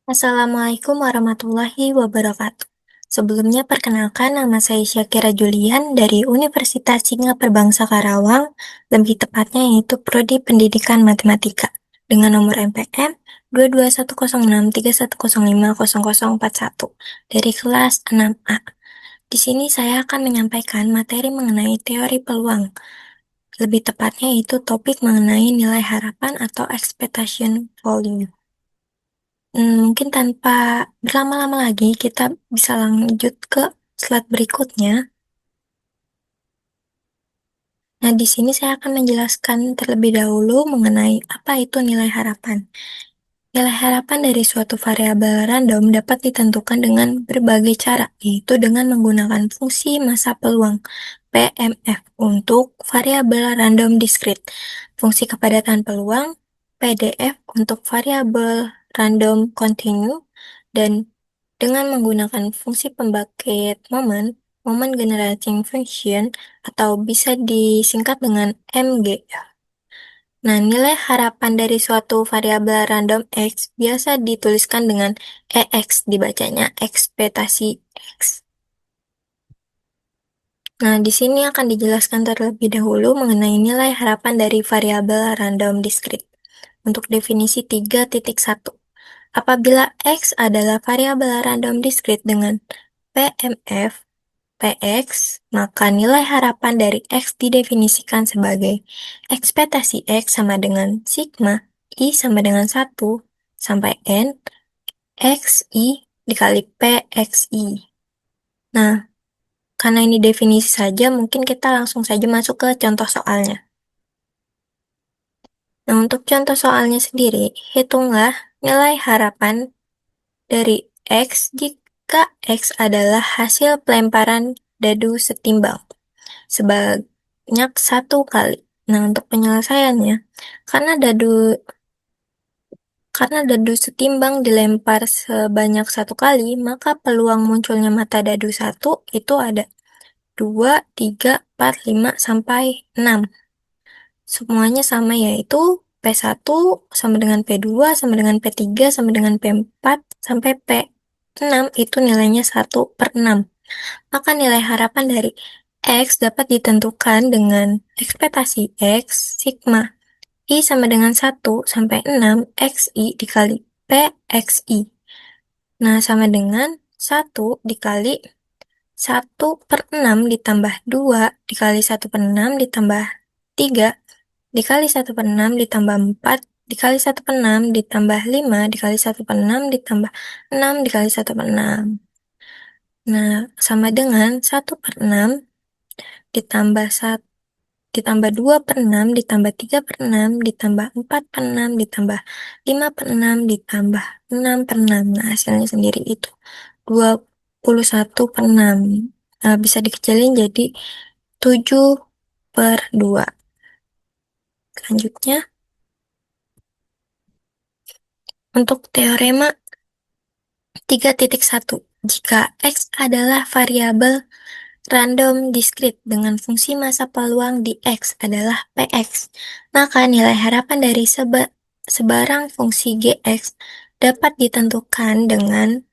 Assalamualaikum warahmatullahi wabarakatuh. Sebelumnya perkenalkan nama saya Syakira Julian dari Universitas Singapura Bangsa Karawang, lebih tepatnya yaitu Prodi Pendidikan Matematika, dengan nomor MPM 2210631050041 dari kelas 6A. Di sini saya akan menyampaikan materi mengenai teori peluang, lebih tepatnya yaitu topik mengenai nilai harapan atau expectation value. Mungkin tanpa berlama-lama lagi, kita bisa lanjut ke slide berikutnya. Nah, di sini saya akan menjelaskan terlebih dahulu mengenai apa itu nilai harapan. Nilai harapan dari suatu variabel random dapat ditentukan dengan berbagai cara, yaitu dengan menggunakan fungsi massa peluang, PMF, untuk variabel random discrete, fungsi kepadatan peluang, PDF, untuk variabel random continue, dan dengan menggunakan fungsi pembangkit momen, Moment Generating Function, atau bisa disingkat dengan MGF. Nah, nilai harapan dari suatu variabel random X biasa dituliskan dengan EX, dibacanya ekspektasi X. Nah, di sini akan dijelaskan terlebih dahulu mengenai nilai harapan dari variabel random discrete. Untuk definisi 3.1. Apabila X adalah variabel random discrete dengan PMF, Px, maka nilai harapan dari X didefinisikan sebagai ekspektasi X sama dengan sigma I sama dengan 1 sampai N XI dikali PXI. Nah, karena ini definisi saja, mungkin kita langsung saja masuk ke contoh soalnya. Nah, untuk contoh soalnya sendiri, hitunglah nilai harapan dari X jika X adalah hasil pelemparan dadu setimbang sebanyak 1 kali. Nah, untuk penyelesaiannya, karena dadu setimbang dilempar sebanyak 1 kali, maka peluang munculnya mata dadu 1 itu ada 2, 3, 4, 5, sampai 6. Semuanya sama, yaitu P1 sama dengan P2 sama dengan P3 sama dengan P4 sampai P6 itu nilainya 1/6. Maka nilai harapan dari X dapat ditentukan dengan ekspektasi X sigma I sama dengan 1 sampai 6 XI dikali PXI. Nah, sama dengan 1 dikali 1/6 ditambah 2 dikali 1/6 ditambah 3 dikali 1/6 ditambah 4 dikali 1/6 ditambah 5 dikali 1/6 ditambah 6 dikali 1/6. Nah, sama dengan 1/6 ditambah 1 ditambah 2/6 ditambah 3/6 ditambah 4/6 ditambah 5/6 ditambah 6/6. Nah, hasilnya sendiri itu 21/6. Nah, bisa dikecilin jadi 7/2. Selanjutnya, untuk teorema 3.1. Jika X adalah variabel random discrete dengan fungsi massa peluang di X adalah Px, maka nilai harapan dari sebarang fungsi Gx dapat ditentukan dengan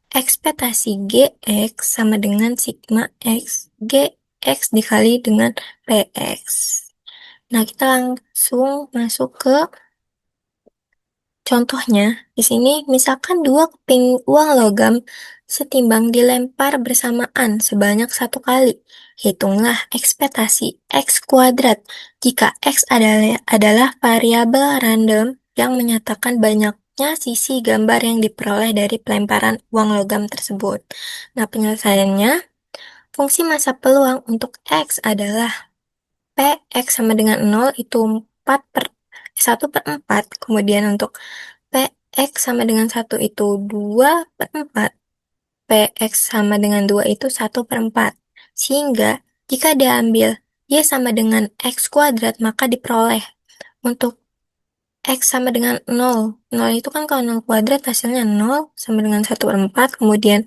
ekspektasi Gx sama dengan sigma X Gx dikali dengan Px. Nah, kita langsung masuk ke contohnya. Di sini misalkan 2 keping uang logam setimbang dilempar bersamaan sebanyak 1 kali. Hitunglah ekspektasi X kuadrat jika X adalah variabel random yang menyatakan banyaknya sisi gambar yang diperoleh dari pelemparan uang logam tersebut. Nah, penyelesaiannya, fungsi massa peluang untuk X adalah Px sama dengan 0 itu 1/4. Kemudian untuk Px sama dengan 1 itu 2/4. Px sama dengan 2 itu 1/4. Sehingga jika diambil Y sama dengan X kuadrat, maka diperoleh untuk X sama dengan 0. 0 itu kan kalau 0 kuadrat hasilnya 0 sama dengan 1/4. Kemudian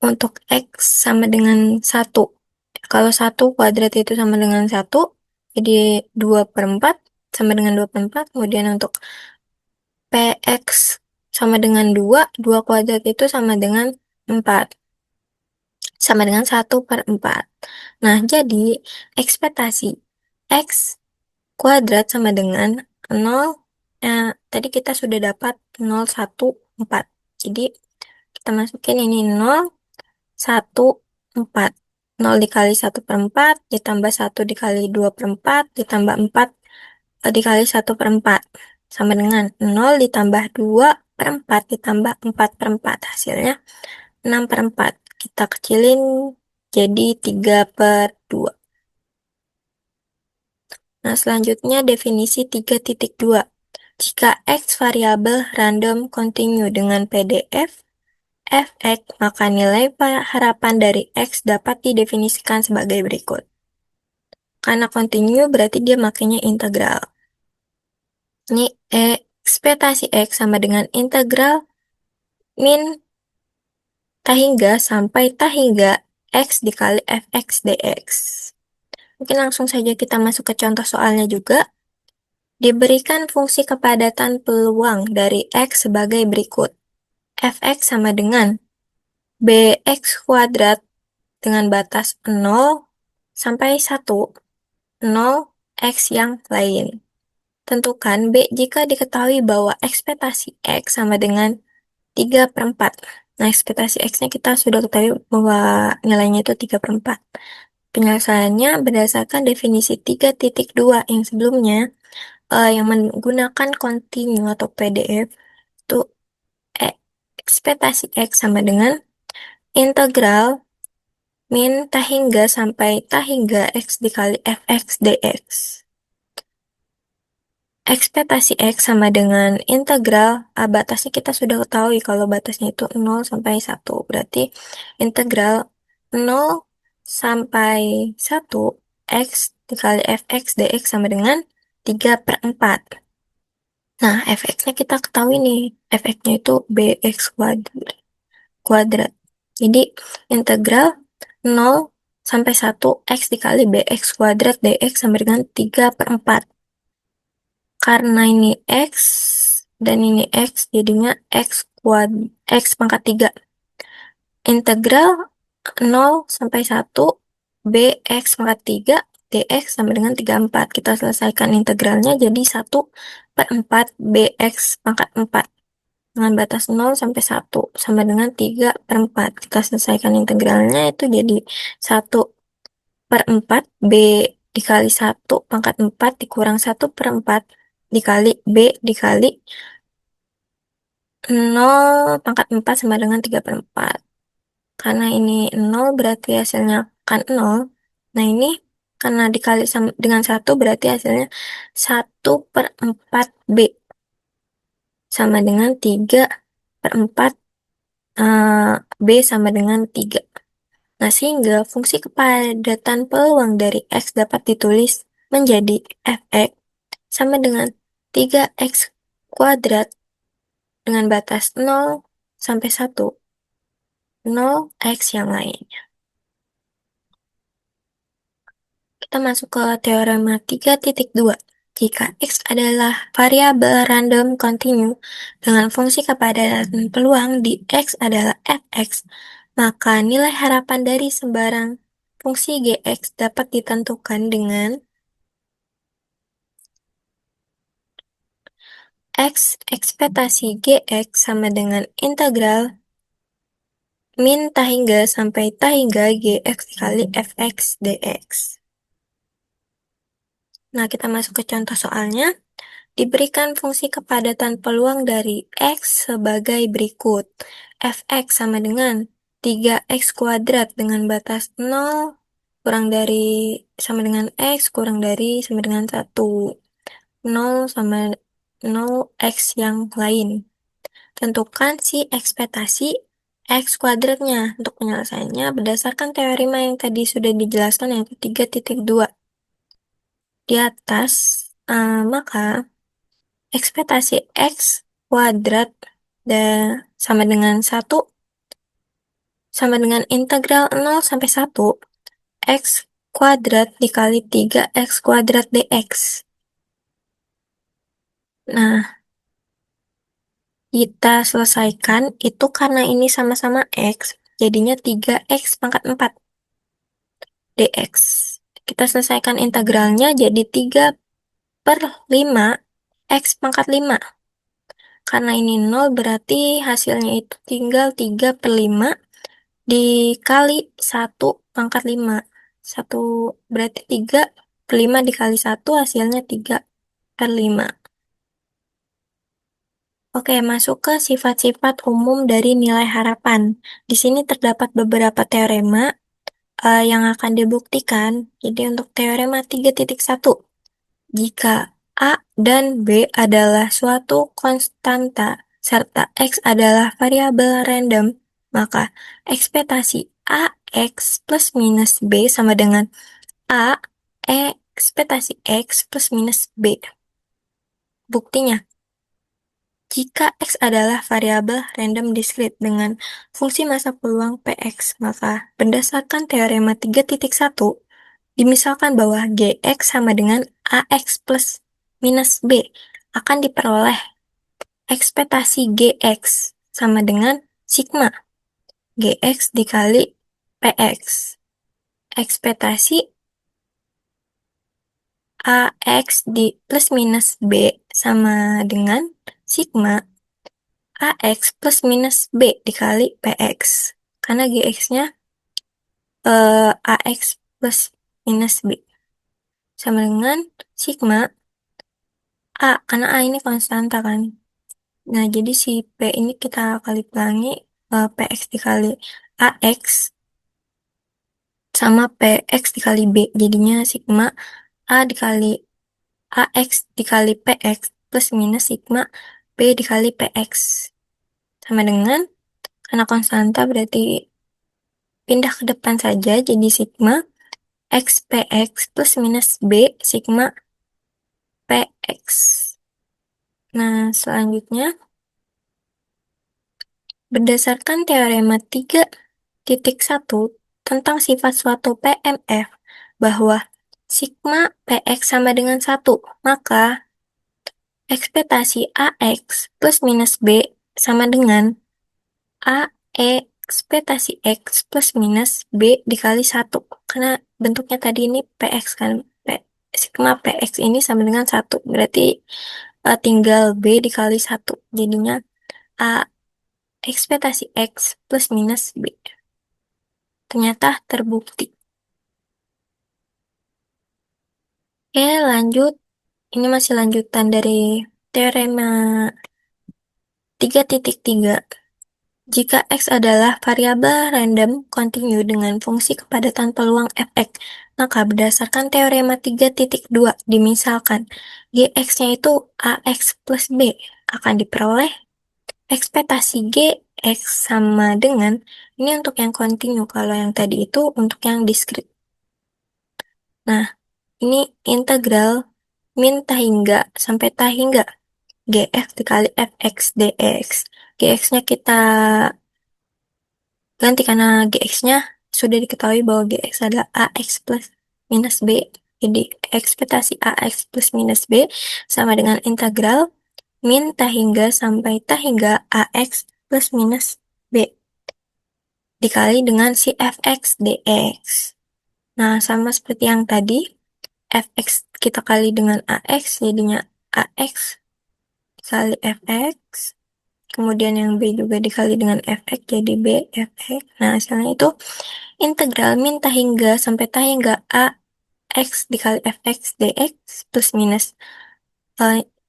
untuk X sama dengan 1. Kalau 1 kuadrat itu sama dengan 1, jadi 2/4 sama dengan 2/4. Kemudian untuk Px sama dengan 2, 2 kuadrat itu sama dengan 4, sama dengan 1/4. Nah, jadi ekspektasi X kuadrat sama dengan 0, tadi kita sudah dapat 0, 1, 4. Jadi, kita masukin ini 0, 1, 4. 0 dikali 1/4, ditambah 1 dikali 2/4, ditambah 4 dikali 1/4. Sama dengan 0 ditambah 2/4, ditambah 4/4. Hasilnya 6/4. Kita kecilin jadi 3/2. Nah, selanjutnya definisi 3.2. Jika X variabel random continue dengan PDF, Fx, maka nilai harapan dari X dapat didefinisikan sebagai berikut. Karena continue berarti dia makanya integral. Ini ekspektasi X sama dengan integral min tahingga sampai tahingga X dikali Fx dx. Mungkin langsung saja kita masuk ke contoh soalnya juga. Diberikan fungsi kepadatan peluang dari X sebagai berikut. Fx sama dengan Bx kuadrat dengan batas 0 sampai 1, 0 X yang lain. Tentukan B jika diketahui bahwa ekspektasi X sama dengan 3/4. Nah, ekspektasi X-nya kita sudah ketahui bahwa nilainya itu 3/4. Penyelesaiannya berdasarkan definisi 3.2 yang sebelumnya, yang menggunakan continue atau PDF, itu ekspektasi X sama dengan integral min tahingga sampai tahingga X dikali Fx dx. Ekspektasi X sama dengan integral, batasnya kita sudah ketahui kalau batasnya itu 0 sampai 1. Berarti integral 0 sampai 1 X dikali Fx dx sama dengan 3/4. Nah, Fx-nya kita ketahui nih. Fx-nya itu Bx kuadrat. Jadi, integral 0 sampai 1 X dikali Bx kuadrat dx sama dengan 3/4. Karena ini X dan ini X, jadinya X pangkat 3. Integral 0 sampai 1 Bx pangkat 3 dx sama dengan 3/4. Kita selesaikan integralnya jadi 1/4 Bx pangkat 4. Dengan batas 0 sampai 1 sama dengan 3/4. Kita selesaikan integralnya itu jadi 1/4 B dikali 1 pangkat 4 dikurang 1/4 dikali B dikali 0 pangkat 4 sama dengan 3/4. Karena ini 0 berarti hasilnya kan 0. Nah, ini karena dikali dengan 1 berarti hasilnya 1/4 B sama dengan 3/4, B sama dengan 3. Nah, sehingga fungsi kepadatan peluang dari X dapat ditulis menjadi Fx sama dengan 3X kuadrat dengan batas 0 sampai 1, 0 X yang lainnya. Kita masuk ke teorema 3.2. Jika X adalah variabel random continue dengan fungsi kepadatan peluang di X adalah Fx, maka nilai harapan dari sembarang fungsi Gx dapat ditentukan dengan X ekspektasi Gx sama dengan integral min tahingga sampai tahingga Gx dikali Fx dx. Nah, kita masuk ke contoh soalnya. Diberikan fungsi kepadatan peluang dari X sebagai berikut. Fx sama dengan 3X kuadrat dengan batas 0 kurang dari sama dengan X kurang dari sama dengan 1. 0 sama 0 X yang lain. Tentukan si ekspektasi X kuadratnya. Untuk penyelesaiannya berdasarkan teorema yang tadi sudah dijelaskan yaitu 3.2. Di atas, maka ekspektasi X kuadrat sama dengan 1 sama dengan integral 0 sampai 1 X kuadrat dikali 3X kuadrat dx. Nah, kita selesaikan itu karena ini sama-sama X, jadinya 3X pangkat 4 dx. Kita selesaikan integralnya jadi 3/5 X pangkat 5. Karena ini 0 berarti hasilnya itu tinggal 3/5 dikali 1/5. 1 berarti 3/5 dikali 1 hasilnya 3/5. Oke, masuk ke sifat-sifat umum dari nilai harapan. Di sini terdapat beberapa teorema yang akan dibuktikan. Jadi untuk teorema 3.1, jika A dan B adalah suatu konstanta serta X adalah variabel random, maka ekspektasi AX plus minus B sama dengan A ekspektasi X plus minus B. Buktinya, jika X adalah variabel random discrete dengan fungsi masa peluang Px, maka berdasarkan teorema 3.1, dimisalkan bahwa Gx sama dengan Ax plus minus B, akan diperoleh ekspektasi Gx sama dengan sigma Gx dikali Px. Ekspektasi Ax di plus minus B sama dengan sigma Ax plus minus B dikali Px. Karena Gx-nya Ax plus minus B sama dengan sigma A, karena A ini konstanta kan. Nah, jadi si P ini kita kali pelangi Px dikali Ax sama Px dikali B. Jadinya sigma A dikali Ax dikali Px plus minus sigma B dikali Px. Sama dengan, karena konstanta berarti pindah ke depan saja, jadi sigma X Px plus minus B sigma Px. Nah, selanjutnya, berdasarkan teorema 3.1 tentang sifat suatu PMF, bahwa sigma Px sama dengan 1, maka ekspektasi Ax plus minus B sama dengan A ekspektasi X plus minus B dikali 1. Karena bentuknya tadi ini Px kan. Sigma Px ini sama dengan 1. Berarti tinggal B dikali 1. Jadinya A ekspektasi X plus minus B. Ternyata terbukti. Oke, lanjut. Ini masih lanjutan dari teorema 3.3. Jika X adalah variabel random kontinu dengan fungsi kepadatan peluang Fx, maka berdasarkan teorema 3.2 dimisalkan Gx-nya itu Ax plus B, akan diperoleh ekspektasi Gx sama dengan, ini untuk yang kontinu, kalau yang tadi itu untuk yang diskrit. Nah, ini integral min tahingga sampai tahingga Gf dikali Fx dx. Gx-nya kita ganti karena Gx-nya sudah diketahui bahwa Gx adalah Ax plus minus B. Jadi ekspektasi Ax plus minus B sama dengan integral min tahingga sampai tahingga Ax plus minus B dikali dengan si Fx dx. Nah, sama seperti yang tadi, Fx kita kali dengan Ax, jadinya Ax kali Fx. Kemudian yang B juga dikali dengan Fx, jadi B Fx. Nah, hasilnya itu integral min tahingga sampai tahingga Ax dikali Fx dx plus minus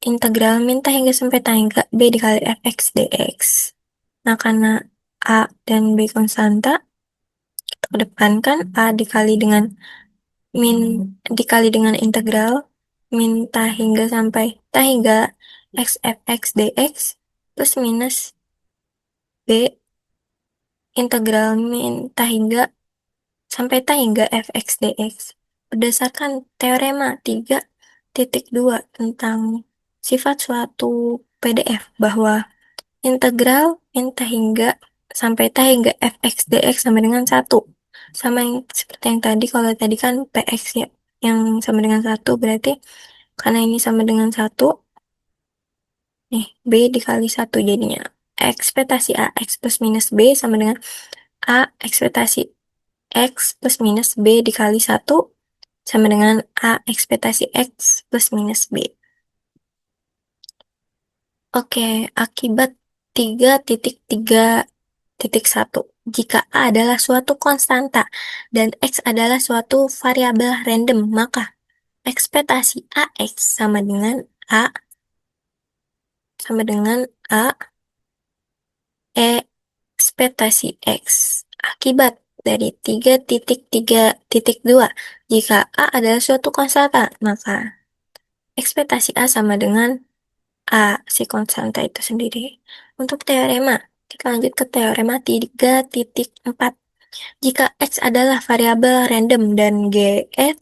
integral min tahingga sampai tahingga B dikali Fx dx. Nah, karena A dan B konstanta, kita kedepankan A dikali dengan min dikali dengan integral min tahingga sampai tahingga X Fx dx plus minus B integral min tahingga sampai tahingga Fx dx. Berdasarkan teorema 3.2 tentang sifat suatu PDF, bahwa integral min tahingga sampai tahingga Fx dx sama dengan 1. Sama yang seperti yang tadi, kalau tadi kan Px ya, yang sama dengan 1, berarti karena ini sama dengan 1, Nih, B dikali 1 jadinya. Ekspektasi AX plus minus B sama dengan A ekspektasi X plus minus B dikali 1 sama dengan A ekspektasi X plus minus B. Oke, akibat 3.3.1. Jika A adalah suatu konstanta dan X adalah suatu variabel random, maka ekspektasi AX A sama dengan A ekspektasi X. Akibat dari 3.3.2. Jika A adalah suatu konstanta, maka ekspektasi A sama dengan A, si konstanta itu sendiri. Untuk teorema, kita lanjut ke teorema 3.4. Jika X adalah variabel random dan Gx,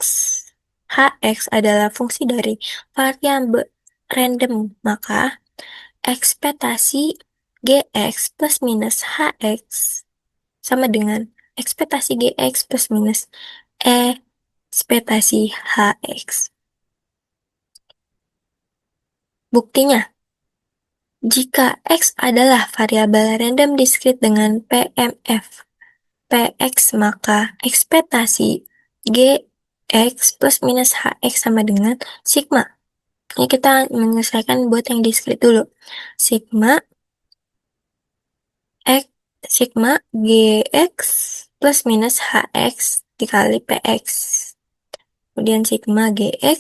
Hx adalah fungsi dari variabel random, maka ekspektasi Gx plus minus Hx sama dengan ekspektasi Gx plus minus ekspektasi Hx. Buktinya, jika X adalah variabel random diskrit dengan PMF Px, maka ekspektasi Gx plus minus Hx sama dengan sigma. Ini kita menyelesaikan buat yang diskrit dulu. Sigma X, sigma Gx plus minus Hx dikali Px. Kemudian sigma Gx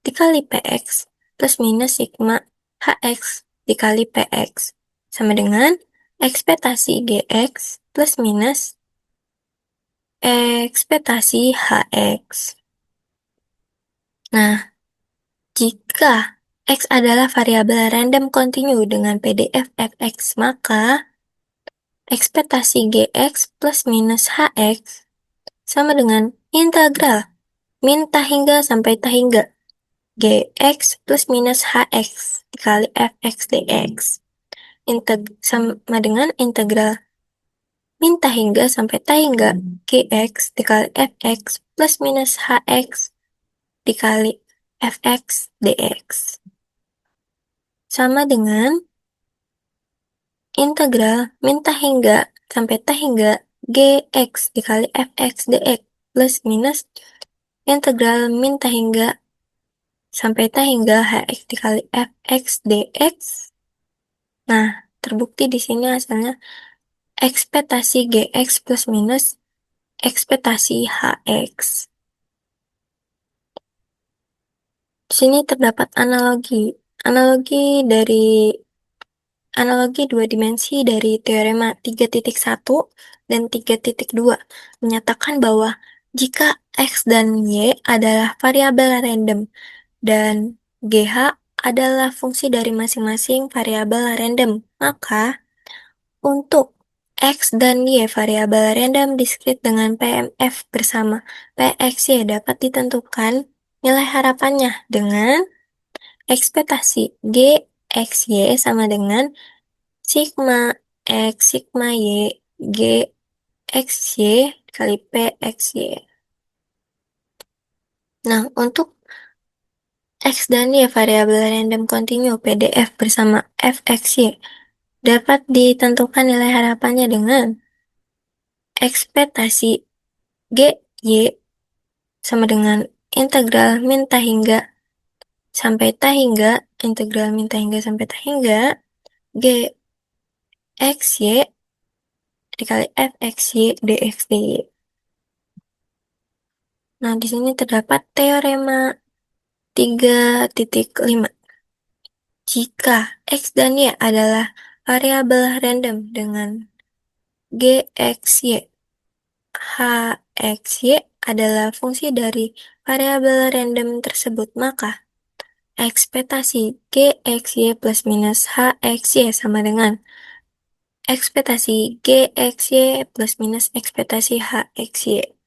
dikali Px plus minus sigma Hx dikali Px. Sama dengan ekspektasi Gx plus minus ekspektasi Hx. Nah, jika X adalah variabel random kontinu dengan PDF Fx, maka ekspektasi Gx plus minus Hx sama dengan integral min tahingga sampai tahingga Gx plus minus Hx dikali Fx dx. Sama dengan integral min tahingga sampai tahingga Gx dikali Fx plus minus Hx dikali Fx dx. Sama dengan integral min tahingga sampai tahingga Gx dikali Fx dx plus minus integral min tahingga sampai tahingga Hx dikali Fx dx. Nah, terbukti di sini hasilnya ekspektasi Gx plus minus ekspektasi Hx. Di sini terdapat analogi dua dimensi dari teorema 3.1 dan 3.2 menyatakan bahwa jika X dan Y adalah variabel random dan GH adalah fungsi dari masing-masing variabel random, maka untuk X dan Y variabel random diskrit dengan PMF bersama PXY dapat ditentukan nilai harapannya dengan ekspektasi GXY sama dengan sigma X, sigma Y, GXY kali PXY. Nah, untuk X dan Y variabel random kontinu PDF bersama Fxy dapat ditentukan nilai harapannya dengan ekspektasi GY sama dengan integral min tahingga sampai tahingga, integral min tahingga sampai tahingga, GXY dikali Fxy dx dy. Nah, di sini terdapat teorema 3.5. Jika X dan Y adalah variabel random dengan GXY, HXY adalah fungsi dari variabel random tersebut, maka ekspektasi GXY plus minus HXY sama dengan ekspektasi GXY plus minus ekspektasi HXY.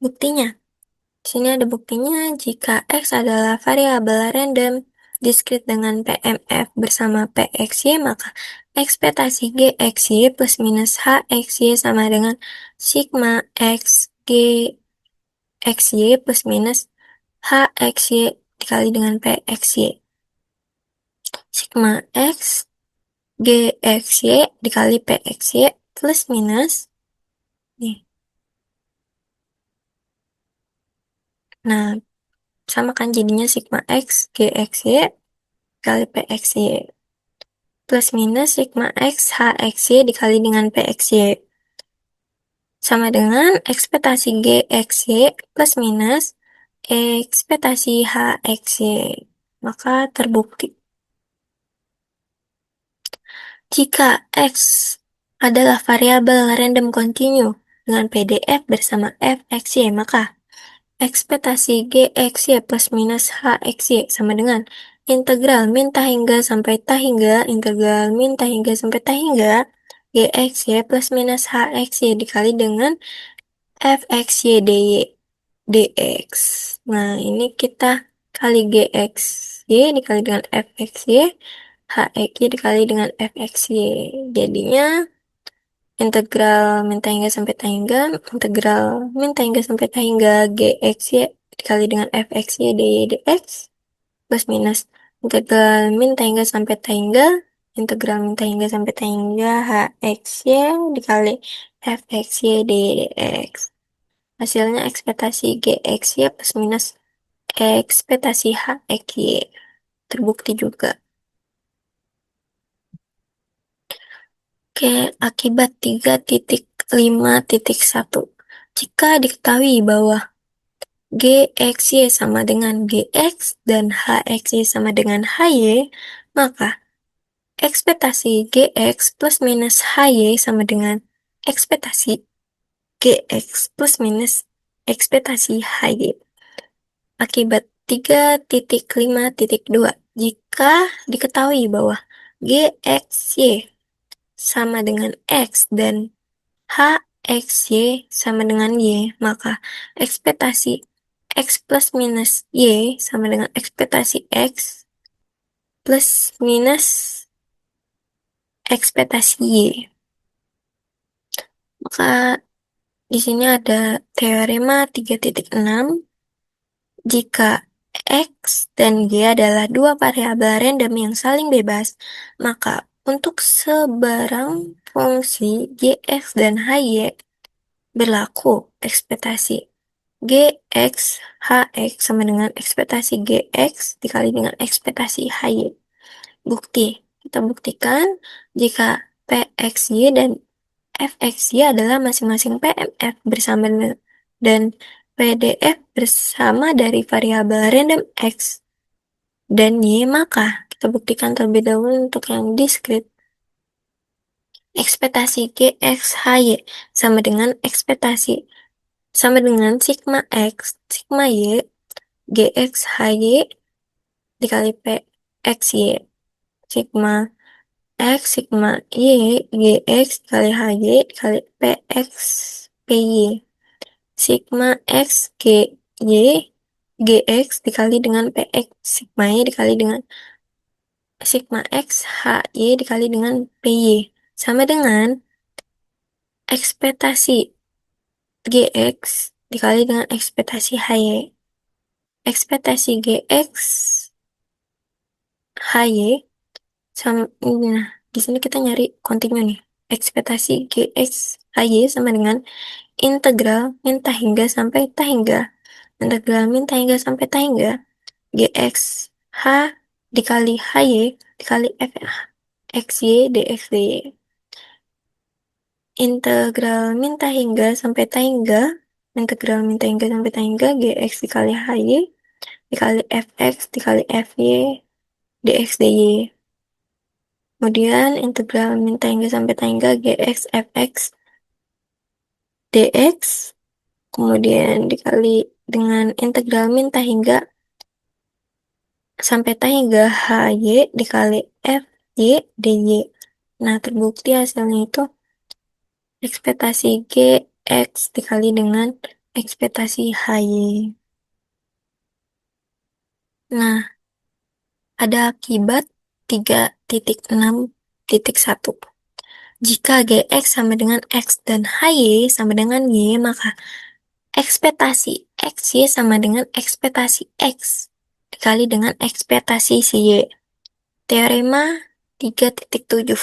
Buktinya, di sini ada buktinya jika X adalah variabel random diskrit dengan PMF bersama PXY, maka ekspektasi GXY plus minus HXY sama dengan sigma X GXY plus minus HXY dikali dengan PXY. sigma X GXY dikali PXY plus minus nih. Nah, sama kan jadinya sigma X GXY dikali PXY plus minus sigma X HXY dikali dengan PXY sama dengan ekspektasi GXY plus minus ekspektasi HXY. Maka terbukti jika X adalah variabel random continue dengan PDF bersama fxy, maka ekspektasi GXY plus minus HXY sama dengan integral min ta hingga sampai ta hingga integral min ta hingga sampai ta hingga GXY plus minus HXY dikali dengan fxy dx. Nah, ini kita kali GXY dikali dengan fxy, HXY dikali dengan fxy. Jadinya integral min ta hingga sampai ta hingga integral min ta hingga sampai ta hingga GXY dikali dengan fxy dy dx plus minus integral min ta hingga sampai ta hingga integral min ta hingga sampai ta hingga hxy dikali fxy dy dx. Hasilnya ekspektasi GXY plus minus ekspektasi HXY. Terbukti juga. Oke, akibat 3.5.1. Jika diketahui bahwa GXY sama dengan GX dan HXY sama dengan HY, maka ekspektasi GX plus minus HY sama dengan ekspektasi GX plus minus ekspektasi HY. Akibat 3.5.2. Jika diketahui bahwa GXY sama dengan X dan HXY sama dengan Y, maka ekspektasi X plus minus Y sama dengan ekspektasi X plus minus ekspektasi Y. Maka di sini ada teorema 3.6. Jika X dan Y adalah dua variabel random yang saling bebas, maka untuk sebarang fungsi Gx dan Hy berlaku ekspektasi Gx Hx sama dengan ekspektasi Gx dikali dengan ekspektasi Hy. Bukti, kita buktikan jika Pxy dan Fxy adalah masing-masing PMF bersama dan PDF bersama dari variabel random X dan Y, maka kita buktikan terlebih dahulu untuk yang diskrit. Ekspektasi GX HY sama dengan sigma X, sigma Y, GX HY dikali PXY. Sigma X, sigma Y, GX dikali HY dikali PX, PY. Sigma X, Y, GX dikali dengan PX. Sigma Y dikali dengan sigma X, HY dikali dengan PY. Sama dengan ekspektasi GX dikali dengan ekspektasi HY. Ekspektasi GX, HY, sama, nah, di sini kita nyari kontinu nih. Ekspektasi GX, HY sama dengan integral min ta hingga sampai ta hingga. Integral min ta hingga sampai ta hingga GX H dikali HY dikali FXY dx dy. Integral min ta hingga sampai ta hingga integral min ta hingga sampai ta hingga GX dikali HY dikali FX dikali FY dx dy. Kemudian integral min ta hingga sampai ta hingga GX FX dx kemudian dikali dengan integral min ta hingga sampai ta hingga HY dikali FY dy. Nah, terbukti hasilnya itu ekspektasi GX dikali dengan ekspektasi HY. Nah, ada akibat 3.6.1. Jika GX sama dengan X dan HY sama dengan Y, maka ekspektasi XY sama dengan ekspektasi X dikali dengan ekspektasi si Y. Teorema 3.7.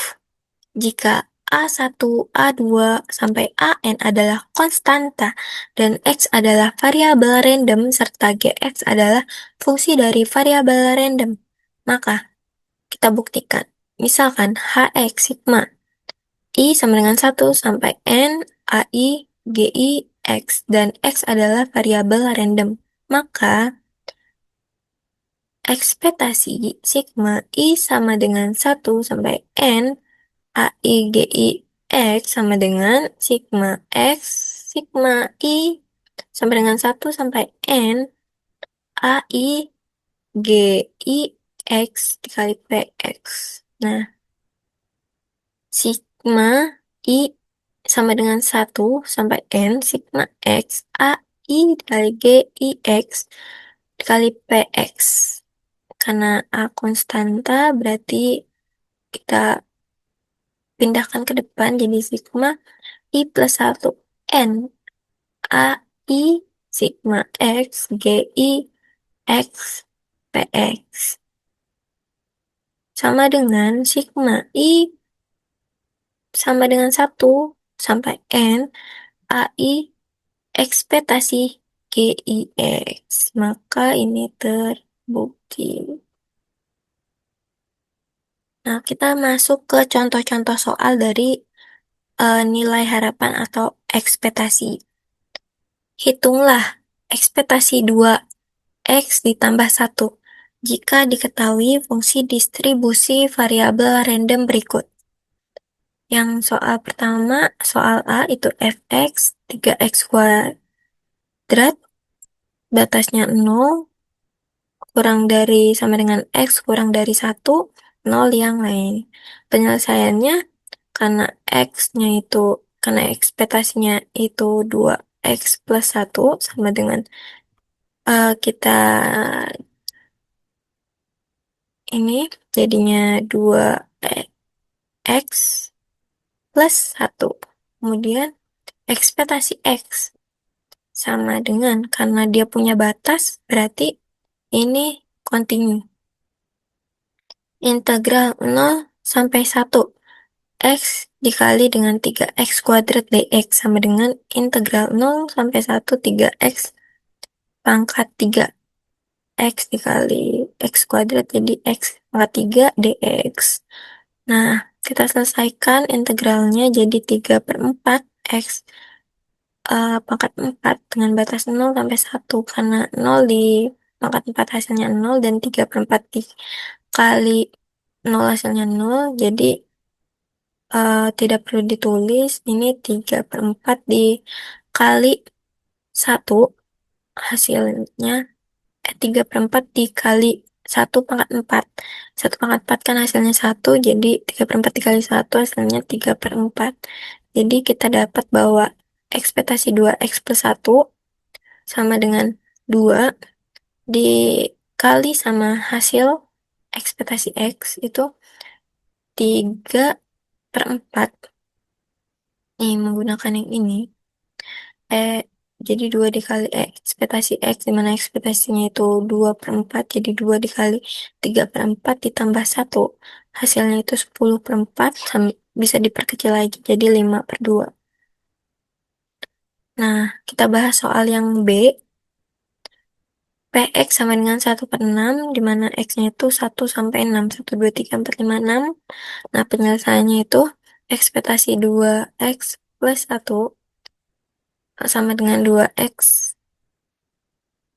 Jika A1, A2, sampai AN adalah konstanta dan X adalah variabel random serta Gx adalah fungsi dari variabel random, maka kita buktikan. Misalkan Hx sigma I sama dengan 1 sampai N AI GI X dan X adalah variabel random. Maka ekspektasi sigma I sama dengan 1 sampai N AI GI X sama dengan sigma X sigma I sama dengan 1 sampai N AI GI X dikali PX. Nah, sigma I sama dengan 1 sampai N sigma X AI dikali GI X dikali PX. Karena A konstanta berarti kita pindahkan ke depan jadi sigma I plus 1 N AI sigma X GI X PX sama dengan sigma I sama dengan 1 sampai N AI ekspektasi GIX. Maka ini terbukti. Nah, kita masuk ke contoh-contoh soal dari nilai harapan atau ekspektasi. Hitunglah ekspektasi 2x ditambah 1 jika diketahui fungsi distribusi variabel random berikut. Yang soal pertama, soal A itu fx 3x kuadrat, batasnya 0, kurang dari sama dengan x kurang dari 1, 0 yang lain. Penyelesaiannya karena x-nya itu, karena ekspektasinya itu 2x plus 1 sama dengan kita ini jadinya 2x plus 1. Kemudian ekspektasi x sama dengan karena dia punya batas, berarti ini kontinu. Integral 0 sampai 1 x dikali dengan 3x kuadrat dx sama dengan integral 0 sampai 1 3x pangkat 3 x dikali x kuadrat jadi x pangkat 3 dx. Nah, kita selesaikan integralnya jadi 3 per 4 x pangkat 4 dengan batas 0 sampai 1 karena 0 di pangkat 4 hasilnya 0 dan 3 per 4 dikali 0 hasilnya 0 jadi tidak perlu ditulis, ini 3 per 4 dikali 1 hasilnya 3 per 4 dikali 1 pangkat 4. 1 pangkat 4 kan hasilnya 1, jadi 3 per 4 dikali 1 hasilnya 3 per 4. Jadi kita dapat bahwa ekspektasi 2x plus 1 sama dengan 2 dikali sama hasil ekspektasi x itu 3 per 4. Nih, menggunakan yang ini. Jadi 2 dikali ekspektasi X, dimana ekspektasinya itu 2 per 4, jadi 2 dikali 3 per 4 ditambah 1. Hasilnya itu 10 per 4, bisa diperkecil lagi, jadi 5 per 2. Nah, kita bahas soal yang B. Px sama dengan 1 per 6, dimana X-nya itu 1 sampai 6, 1, 2, 3, 4, 5, 6. Nah, penyelesaiannya itu ekspektasi 2X plus 1 sama dengan 2X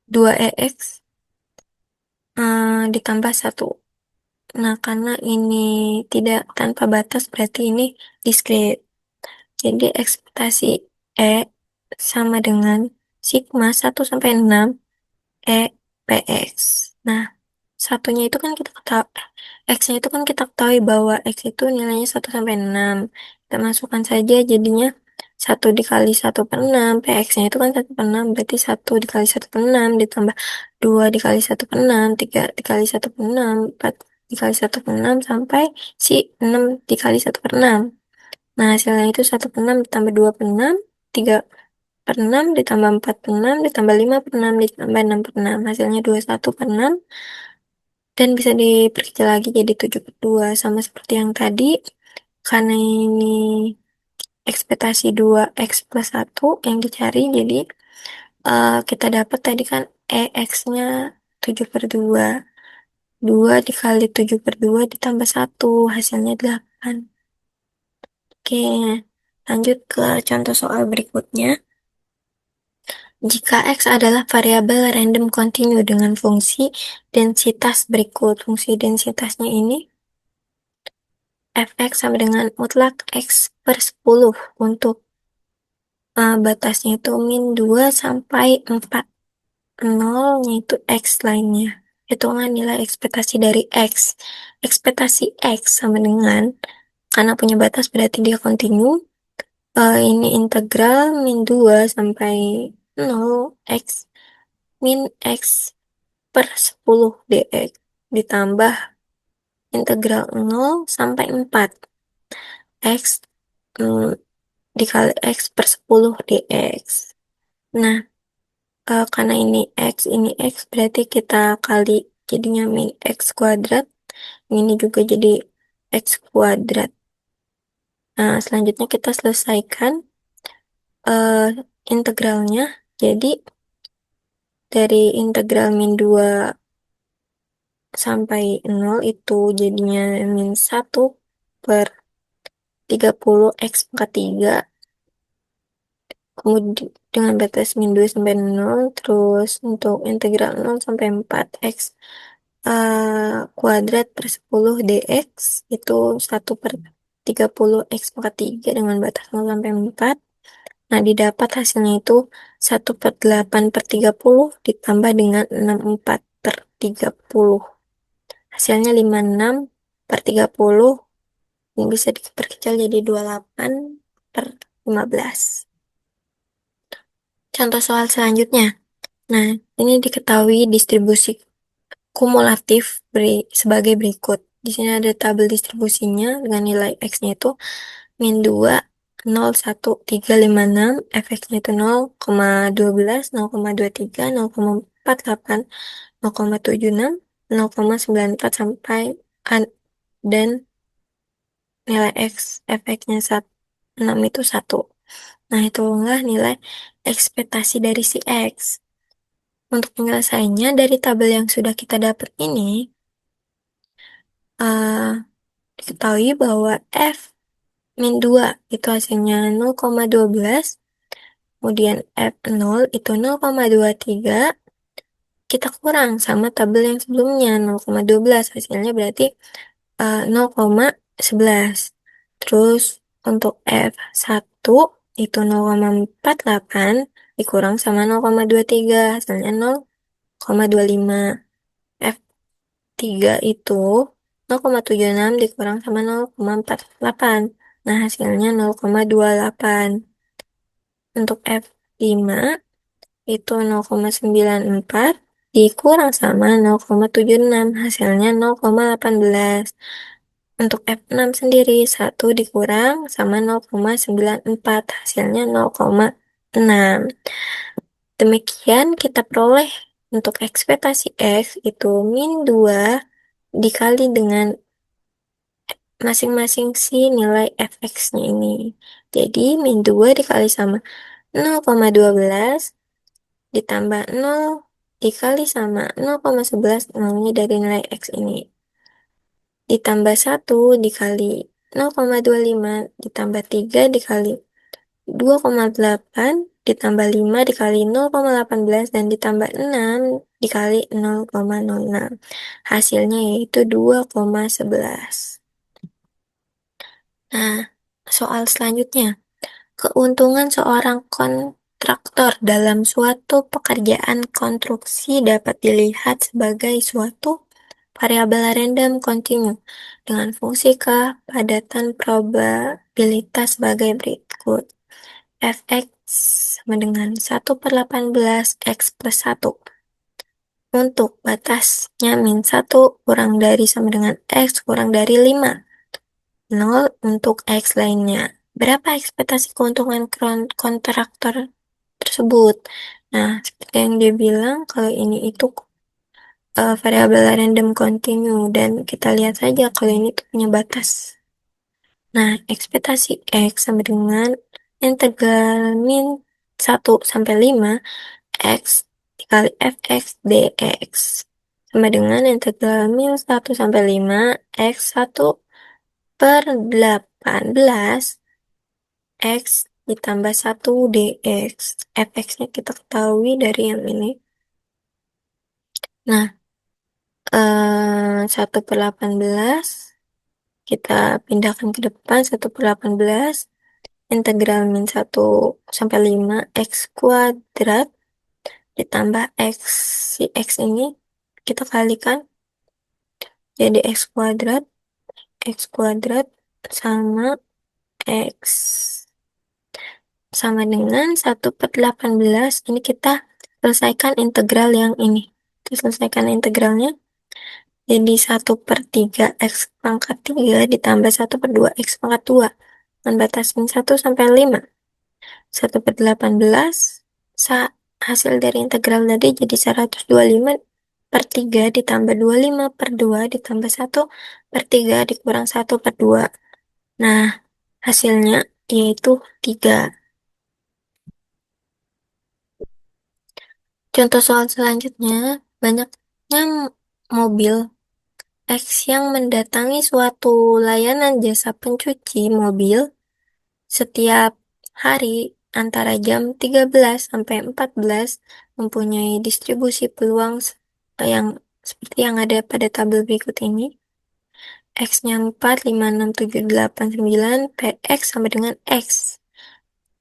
2EX ditambah 1. Nah, karena ini tidak tanpa batas, berarti ini diskrit. Jadi, ekspektasi E sama dengan sigma 1 sampai 6 E PX. Nah, satunya itu kan kita ketahui, X-nya itu kan kita ketahui bahwa X itu nilainya 1 sampai 6. Kita masukkan saja jadinya 1 dikali 1 per 6, PX-nya itu kan 1 per 6, berarti 1 dikali 1 per 6, ditambah 2 dikali 1 per 6, 3 dikali 1 per 6, 4 dikali 1 per 6, sampai si 6 dikali 1 per 6. Nah, hasilnya itu 1 per 6 ditambah 2 per 6, 3 per 6 ditambah 4 per 6, ditambah 5 per 6, ditambah 6 per 6. Hasilnya 21 per 6. Dan bisa diperkecil lagi jadi 7/2 sama seperti yang tadi. Karena ini ekspektasi 2x+1 yang dicari, jadi kita dapat tadi kan EX-nya 7/2. 2 dikali 7/2 ditambah 1, hasilnya 8. Oke, lanjut ke contoh soal berikutnya. Jika X adalah variabel random kontinu dengan fungsi densitas berikut. Fungsi densitasnya ini fx sama dengan mutlak X per 10 untuk batasnya itu min 2 sampai 4. Nolnya itu X lainnya. Hitungan nilai ekspektasi dari X. Ekspektasi X sama dengan, karena punya batas berarti dia kontinu. Ini integral min 2 sampai 0 X min X per 10 dx ditambah integral 0 sampai 4 X mm, dikali X per 10 dx. Nah, karena ini X berarti kita kali jadinya min X kuadrat. Ini juga jadi X kuadrat. Nah, selanjutnya kita selesaikan eh, integralnya. Jadi, dari integral min 2 sampai 0 itu jadinya min 1 per 30 X pangkat 3. Kemudian dengan batas min 2 sampai 0. Terus untuk integral 0 sampai 4 X kuadrat per 10 dx itu 1 per 30 X pangkat 3 dengan batas 0 sampai 4. Nah, didapat hasilnya itu 1 per 8 per 30 ditambah dengan 64 per 30. Hasilnya 56 per 30. Ini bisa diperkecil jadi 28 per 15. Contoh soal selanjutnya. Nah, ini diketahui distribusi kumulatif sebagai berikut. Di sini ada tabel distribusinya dengan nilai X-nya itu min 2, 0, 1, 3, 5, 6, fx-nya itu 0,12, 0,23, 0,48, 0,76, 0,94 sampai dan nilai X fx-nya 6 itu 1. Nah, itulah nilai ekspektasi dari si X. Untuk penyelesaiannya dari tabel yang sudah kita dapat ini, diketahui bahwa F min 2 itu hasilnya 0,12, kemudian F0 itu 0,23, kita kurang sama tabel yang sebelumnya 0,12, hasilnya berarti 0,11. Terus untuk F1 itu 0,48 dikurang sama 0,23, hasilnya 0,25. F3 itu 0,76 dikurang sama 0,48. Nah, hasilnya 0,28. Untuk F5 itu 0,94 dikurang sama 0,76. Hasilnya 0,18. Untuk F6 sendiri, 1 dikurang sama 0,94. Hasilnya 0,6. Demikian kita peroleh untuk ekspektasi X itu min 2 dikali dengan masing-masing si nilai fx-nya ini. Jadi, min 2 dikali sama 0,12 ditambah 0 dikali sama 0,11, nolnya dari nilai x ini. Ditambah 1 dikali 0,25 ditambah 3 dikali 2,8 ditambah 5 dikali 0,18 dan ditambah 6 dikali 0,06. Hasilnya yaitu 2,11. Nah, soal selanjutnya. Keuntungan seorang kontraktor dalam suatu pekerjaan konstruksi dapat dilihat sebagai suatu variabel random kontinu dengan fungsi kepadatan probabilitas sebagai berikut. Fx sama dengan 1 per 18 X plus 1. Untuk batasnya min 1 kurang dari sama dengan X kurang dari 5. 0 untuk X lainnya. Berapa ekspektasi keuntungan kontraktor tersebut? Nah, seperti yang dia bilang, kalau ini itu variabel random continue, dan kita lihat saja kalau ini tuh punya batas. Nah, ekspektasi X sama dengan integral min 1 sampai 5 X dikali fx dx sama dengan integral min 1 sampai 5 X 1/18 X ditambah 1 dx. Fx-nya kita ketahui dari yang ini. Nah, 1/18 kita pindahkan ke depan. 1/18 integral min 1 sampai 5 X kuadrat ditambah X. Si X ini kita kalikan jadi X kuadrat sama X sama dengan 1/18. Ini kita selesaikan integral yang ini. Kita selesaikan integralnya. Jadi 1/3 X pangkat 3 ditambah 1/2 X pangkat 2. Dan batas min 1 sampai 5. 1/18. Hasil dari integral tadi jadi 125/3 ditambah 25/2 ditambah 1/3 dikurang 1/2. Nah, hasilnya yaitu 3. Contoh soal selanjutnya, banyaknya mobil X yang mendatangi suatu layanan jasa pencuci mobil setiap hari antara jam 13 sampai 14 mempunyai distribusi peluang yang seperti yang ada pada tabel berikut ini. X-nya 4, 5, 6, 7, 8, 9, PX sama dengan X.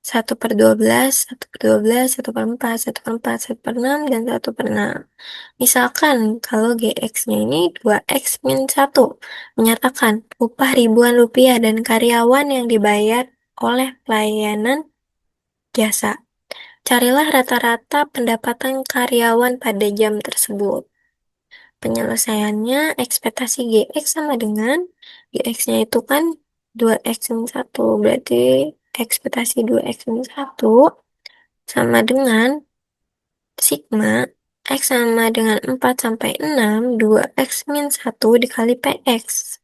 1/12, 1/12, 1/4, 1/4, 1/6, dan 1/6. Misalkan kalau GX-nya ini 2X min 1, menyatakan upah ribuan rupiah dan karyawan yang dibayar oleh pelayanan jasa. Carilah rata-rata pendapatan karyawan pada jam tersebut. Penyelesaiannya, ekspektasi GX sama dengan GX-nya itu kan 2X min 1, berarti ekspektasi 2X min 1 sama dengan sigma X sama dengan 4 sampai 6, 2X min 1 dikali PX.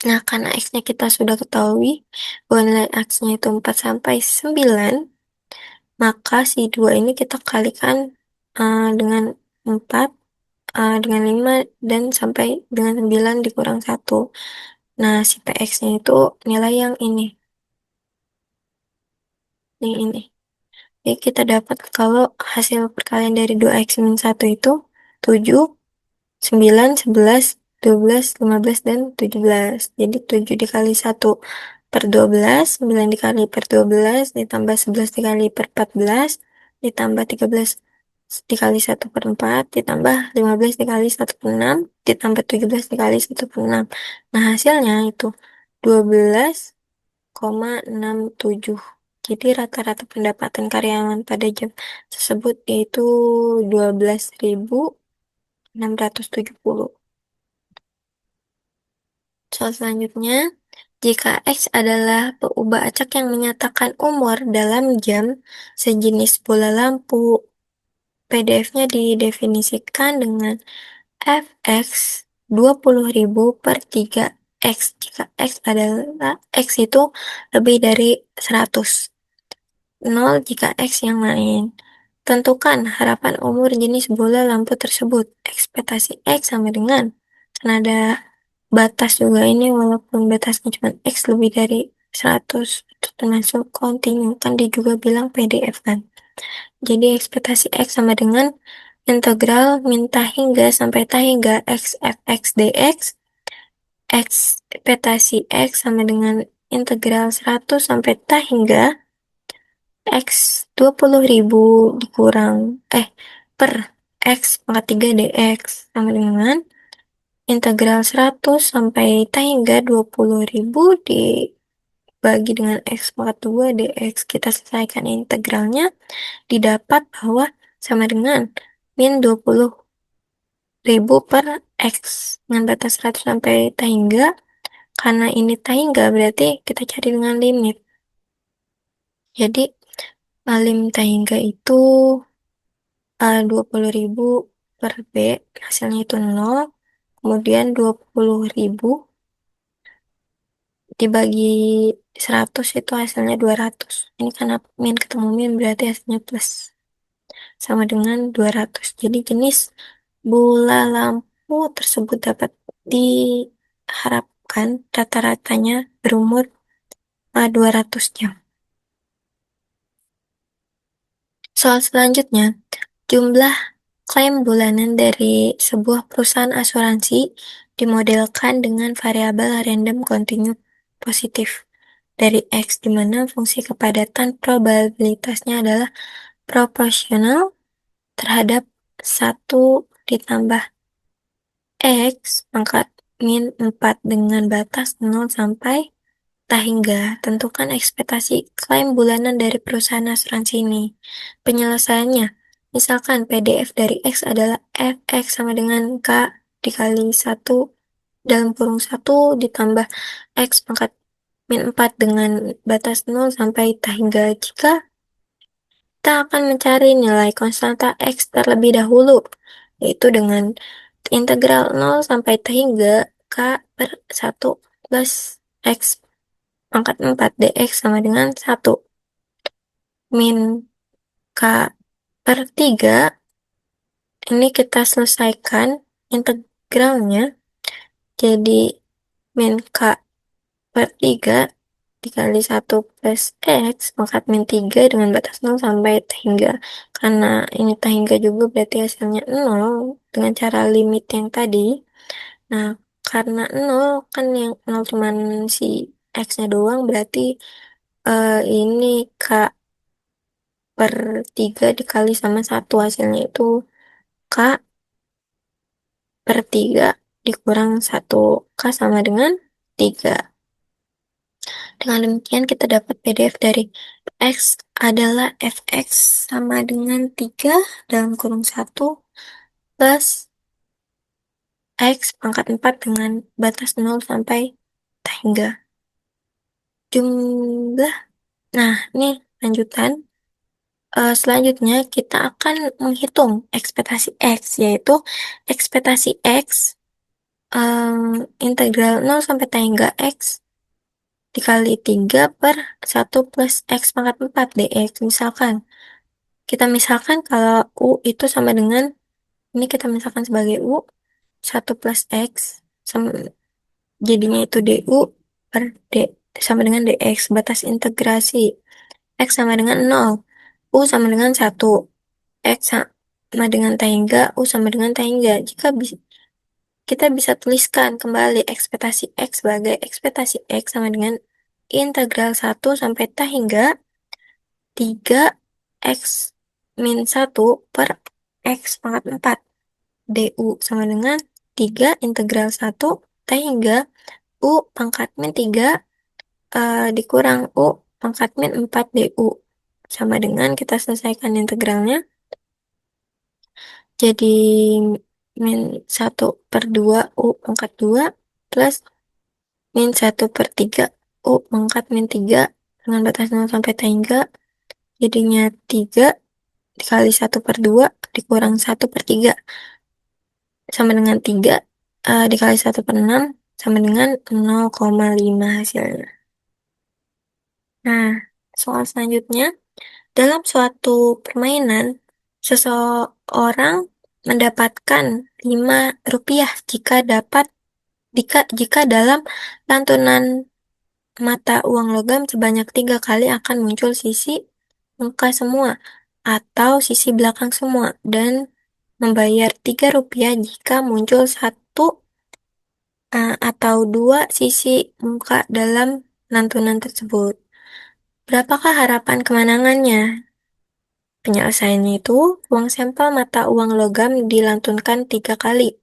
Nah, karena X-nya kita sudah ketahui bahwa nilai X-nya itu 4 sampai 9, maka si 2 ini kita kalikan dengan 4, dengan 5, dan sampai dengan 9 dikurang 1. Nah, si PX-nya itu nilai yang ini. Ini. Jadi kita dapat kalau hasil perkalian dari 2X min 1 itu 7, 9, 11, 12, 15, dan 17. Jadi 7 dikali 1/12, 9 dikali per 12, ditambah 11 dikali per 14, ditambah 13 dikali 1/4, ditambah 15 dikali 1/6, ditambah 17 dikali 1/6. Nah, hasilnya itu 12,67. Jadi rata-rata pendapatan karyawan pada jam tersebut yaitu 12.670. Soal selanjutnya, jika X adalah peubah acak yang menyatakan umur dalam jam sejenis bola lampu, PDF-nya didefinisikan dengan Fx 20.000 per 3X. Jika X itu lebih dari 100. 0 jika X yang lain. Tentukan harapan umur jenis bola lampu tersebut. Ekspektasi X sama dengan, karena ada batas juga ini, walaupun batasnya cuma X lebih dari 100, itu termasuk kontinu. Kan dia juga bilang PDF kan. Jadi ekspektasi X sama dengan integral min hingga sampai hingga X fx dx. Ekspektasi X sama dengan integral 100 sampai hingga X 20.000 dikurang per X pangkat 3 dx sama dengan integral 100 sampai hingga 20.000 dibagi dengan X pangkat 2 dx. Kita selesaikan integralnya, didapat bahwa sama dengan min 20.000 per X dengan batas 100 sampai hingga. Karena ini hingga berarti kita cari dengan limit. Jadi lim hingga itu 20.000 per B, hasilnya itu 0, kemudian 20.000 dibagi 100 itu hasilnya 200. Ini karena min ketemu min berarti hasilnya plus. Sama dengan 200. Jadi jenis bola lampu tersebut dapat diharapkan rata-ratanya berumur 200 jam. Soal selanjutnya, jumlah klaim bulanan dari sebuah perusahaan asuransi dimodelkan dengan variabel random continue positif dari X, di mana fungsi kepadatan probabilitasnya adalah proporsional terhadap 1 ditambah X pangkat min 4 dengan batas 0 sampai hingga tentukan ekspektasi klaim bulanan dari perusahaan asuransi ini. Penyelesaiannya, misalkan PDF dari X adalah Fx sama dengan K dikali 1 dalam kurung 1 ditambah X pangkat min 4 dengan batas 0 sampai hingga. Jika kita akan mencari nilai konstanta X terlebih dahulu, yaitu dengan integral 0 sampai hingga K per 1 plus X pangkat 4 dx sama dengan 1 min K per 3. Ini kita selesaikan integralnya jadi min K per 3 dikali 1 plus X pangkat min 3 dengan batas 0 sampai hingga. Karena ini hingga juga berarti hasilnya 0 dengan cara limit yang tadi. Nah, karena 0 kan yang 0 cuman si X-nya doang, berarti ini K per 3 dikali sama 1 hasilnya itu K per 3 dikurang 1. K sama dengan 3. Dengan demikian kita dapat PDF dari X adalah Fx sama dengan 3 dalam kurung 1 plus X pangkat 4 dengan batas 0 sampai hingga. Jumlah, nah ini lanjutan. Selanjutnya kita akan menghitung ekspektasi X, yaitu ekspektasi X integral 0 sampai hingga X dikali 3 per 1 plus X pangkat 4 dx. Misalkan kalau U itu sama dengan, ini kita misalkan sebagai U, 1 plus X, sama, jadinya itu DU per D sama dengan DX. Batas integrasi X sama dengan 0, U sama dengan 1, X sama dengan hingga, U sama dengan hingga. Jika kita bisa tuliskan kembali ekspektasi X sebagai ekspektasi X sama dengan integral 1 sampai hingga 3 X min 1 per X pangkat 4 DU sama dengan 3 integral 1 hingga U pangkat min 3 dikurang U pangkat min 4 DU sama dengan, kita selesaikan integralnya jadi min 1 per 2 U pangkat 2 plus min 1 per 3 U pangkat min 3 dengan batas 0 sampai hingga, jadinya 3 dikali 1 per 2 dikurang 1 per 3 sama dengan 3 dikali 1 per 6 sama dengan 0,5 hasilnya. Nah, soal selanjutnya, dalam suatu permainan, seseorang mendapatkan Rp5 jika dalam lantunan mata uang logam sebanyak 3 kali akan muncul sisi muka semua atau sisi belakang semua, dan membayar Rp3 jika muncul 1 atau 2 sisi muka dalam lantunan tersebut. Berapakah harapan kemenangannya? Penyelesaiannya itu, uang sampel mata uang logam dilantunkan 3 kali.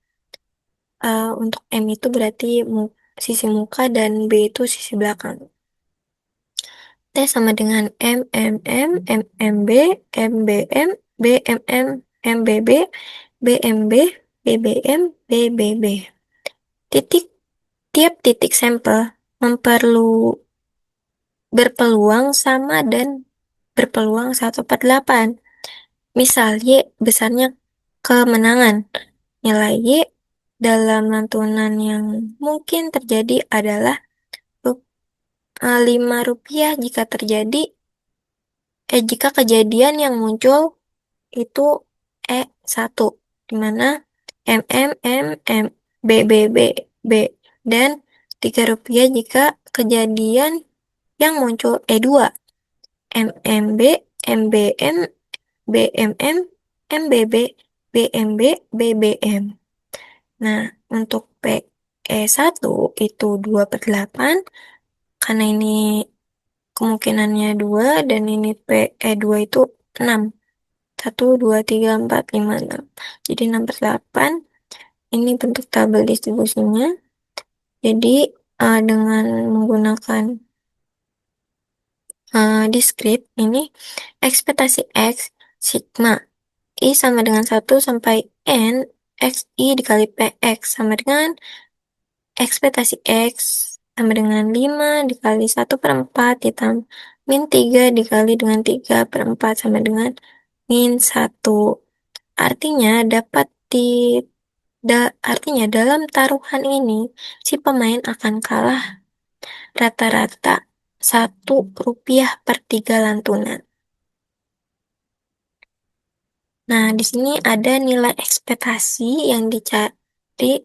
Untuk M itu berarti sisi muka dan B itu sisi belakang. T sama dengan MMM, MMB, MBM, BMM, MBB, BMB, BBM, BBB. Tiap titik sampel berpeluang sama dan berpeluang 1/8. Misal Y besarnya kemenangan. Nilai Y dalam lantunan yang mungkin terjadi adalah Rp5 jika kejadian yang muncul itu E1, di mana M, B, dan Rp3 jika kejadian yang muncul E2, MMB, MBM, BMM, MBB, BMB, BBM. Nah, untuk PE1 itu 2/8, karena ini kemungkinannya 2, dan ini PE2 itu 6. 1, 2, 3, 4, 5, 6. Jadi 6/8. Ini bentuk tabel distribusinya. Jadi dengan menggunakan discrete ini, ekspektasi X sigma I sama dengan 1 sampai N XI dikali PX sama dengan ekspektasi X sama dengan 5 dikali 1/4 ditambah min 3 dikali dengan 3/4 sama dengan min 1. Artinya artinya dalam taruhan ini si pemain akan kalah rata-rata Rp1/3 lantunan. Nah, di sini ada nilai ekspektasi yang dicari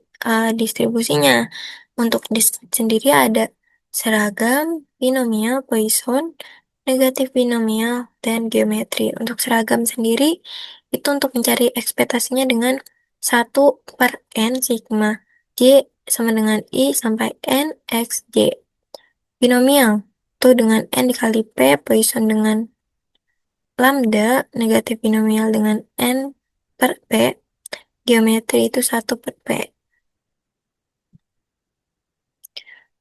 distribusinya. Untuk sendiri ada seragam, binomial, Poisson, negatif binomial, dan geometri. Untuk seragam sendiri, itu untuk mencari ekspektasinya dengan 1/N sigma J sama dengan I sampai N X J. Binomial, itu dengan N dikali P, Poisson dengan lambda, negatif binomial dengan N/P, geometri itu 1/P.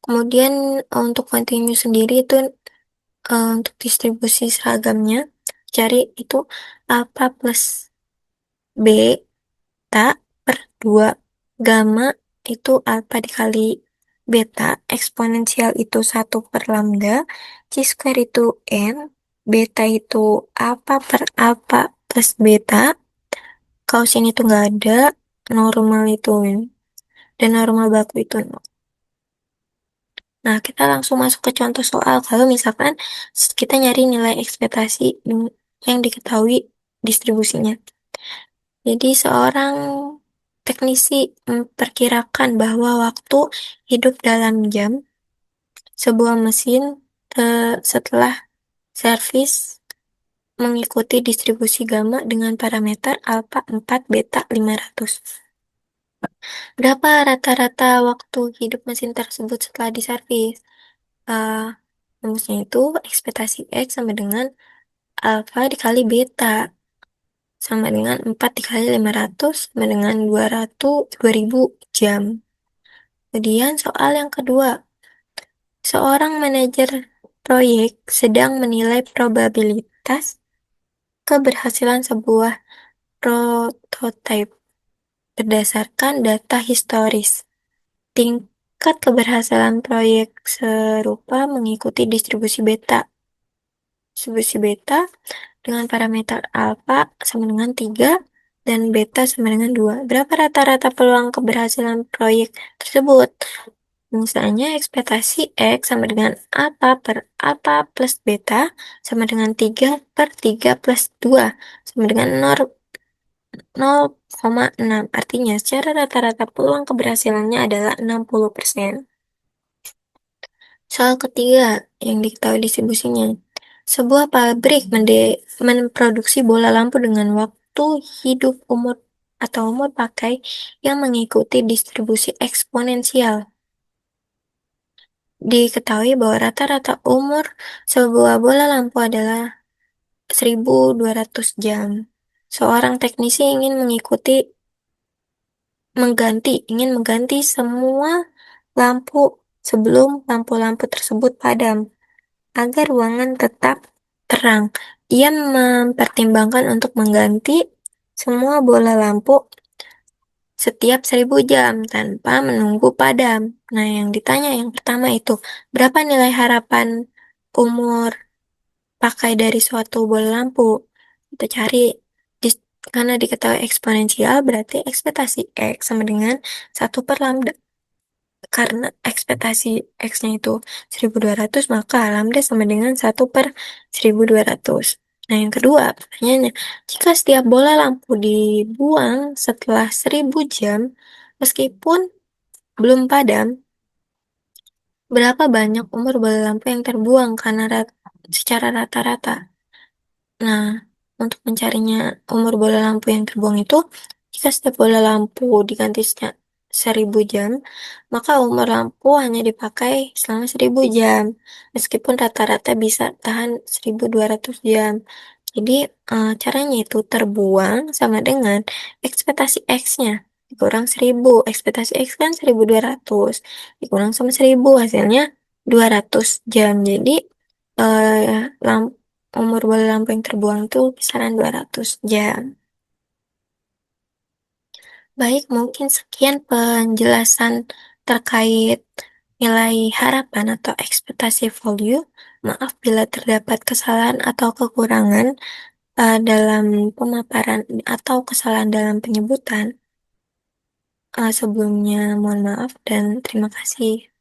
Kemudian untuk kontinu sendiri itu untuk distribusi seragamnya, cari itu alpha plus beta per 2. Gamma itu alpha dikali beta, eksponensial itu 1/lambda, chi-square itu N, beta itu alpha per alpha plus beta, kalau sini tuh nggak ada, normal itu, dan normal baku itu 0. Nah, kita langsung masuk ke contoh soal. Kalau misalkan kita nyari nilai ekspektasi yang diketahui distribusinya. Jadi, seorang teknisi memperkirakan bahwa waktu hidup dalam jam sebuah mesin setelah servis mengikuti distribusi gamma dengan parameter alpha 4, beta 500. Berapa rata-rata waktu hidup mesin tersebut setelah diservis? Rumusnya itu ekspektasi X sama dengan alfa dikali beta sama dengan 4 dikali 500 sama dengan 2000 jam. Kemudian soal yang kedua. Seorang manajer proyek sedang menilai probabilitas keberhasilan sebuah prototipe berdasarkan data historis. Tingkat keberhasilan proyek serupa mengikuti distribusi beta. Distribusi beta dengan parameter alfa sama dengan 3 dan beta sama dengan 2. Berapa rata-rata peluang keberhasilan proyek tersebut? Misalnya ekspektasi X sama dengan alfa per alfa plus beta sama dengan 3/3 plus 2 sama dengan 0,6. Artinya secara rata-rata peluang keberhasilannya adalah 60%. Soal ketiga yang diketahui distribusinya. Sebuah pabrik memproduksi bola lampu dengan waktu hidup umur pakai yang mengikuti distribusi eksponensial. Diketahui bahwa rata-rata umur sebuah bola lampu adalah 1.200 jam. Seorang teknisi ingin mengganti semua lampu sebelum lampu-lampu tersebut padam, agar ruangan tetap terang. Ia mempertimbangkan untuk mengganti semua bola lampu setiap 1.000 jam tanpa menunggu padam. Nah, yang ditanya yang pertama itu, berapa nilai harapan umur pakai dari suatu bola lampu? Kita cari Karena diketahui eksponensial, berarti ekspektasi X sama dengan 1/lambda. Karena ekspektasi X-nya itu 1.200, maka lambda sama dengan 1/1.200. Nah, yang kedua, pertanyaannya, jika setiap bola lampu dibuang setelah 1.000 jam, meskipun belum padam, berapa banyak umur bola lampu yang terbuang karena secara rata-rata? Nah, untuk mencarinya umur bola lampu yang terbuang itu, jika setiap bola lampu diganti 1.000 jam, maka umur lampu hanya dipakai selama 1.000 jam, meskipun rata-rata bisa tahan 1.200 jam. Jadi, caranya itu terbuang sama dengan ekspektasi X-nya, dikurang 1.000. Ekspektasi X kan 1.200, dikurang sama 1.000, hasilnya 200 jam. Jadi, lampu umur bola lampu yang terbuang itu kisaran 200 jam. Baik, mungkin sekian penjelasan terkait nilai harapan atau ekspektasi value. Maaf bila terdapat kesalahan atau kekurangan dalam pemaparan atau kesalahan dalam penyebutan. Sebelumnya mohon maaf dan terima kasih.